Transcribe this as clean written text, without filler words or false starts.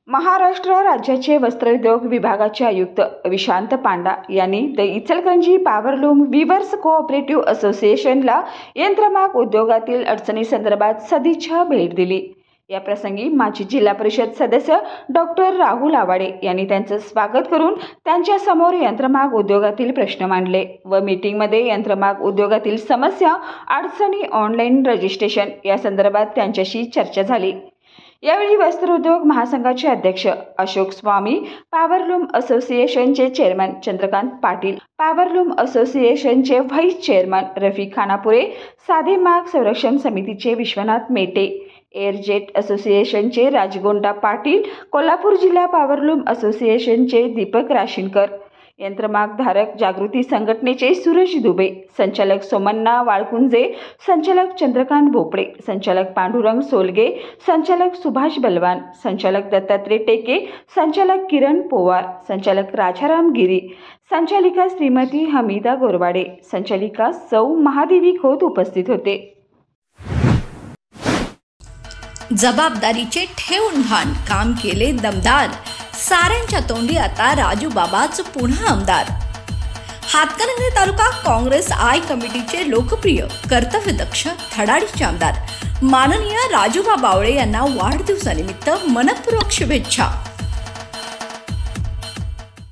महाराष्ट्र राज्याचे वस्त्रोद्योग विभागाचे आयुक्त विशांत पांडा यांनी the Ichalkaranji powerloom weavers cooperative असोसिएशनला यंत्रमाग उद्योगातील अडचणींसंदर्भात सदिच्छा भेट दिली। या प्रसंगी माजी जिल्हा परिषद सदस्य डॉक्टर राहुल आवाडे यांनी त्यांचे स्वागत करून त्यांच्या समोर यंत्रमाग उद्योगातील प्रश्न मांडले व मीटिंगमध्ये यंत्रमाग उद्योगातील समस्या, अडचणी, ऑनलाईन रजिस्ट्रेशन या संदर्भात त्यांच्याशी चर्चा झाली। यावेळी वस्त्रोद्योग महासंघाचे अध्यक्ष अशोक स्वामी, पॉवरलूम असोसिएशनचे चेअरमन चंद्रकांत पाटील, पॉवरलूम असोसिएशनचे व्हाईस चेअरमन रफिक खानापुरे, साधे माग संरक्षण समितीचे विश्वनाथ मेटे, एअरजेट असोसिएशनचे राजगोंडा पाटील, कोल्हापूर जिल्हा पॉवरलूम असोसिएशनचे दीपक राशीनकर, यंत्रमाग धारक जागृती संघटनेचे सूरज दुबे, संचालक सोमन्ना वाळकुंजे, संचालक चंद्रकांत भोपळे, संचालक पांडुरंग सोलगे, संचालक सुभाष बलवान, संचालक दत्तात्रय टेके, संचालक किरण पोवार, संचालक राजाराम गिरी, संचालिका श्रीमती हमीदा गोरवाडे, संचालिका सौ महादेवी खोत उपस्थित होते। जबाबदारीचे ठेवून भान काम केले दमदार, साऱ्यांच्या तोंडी आता राजू बाबाच पुन्हा आमदार। हातकणंगले तालुका काँग्रेस आय कमिटीचे लोकप्रिय कर्तव्यदक्ष धडाडीचे आमदार माननीय राजूबा बावळे यांना वाढदिवसानिमित्त मनपूर्वक शुभेच्छा।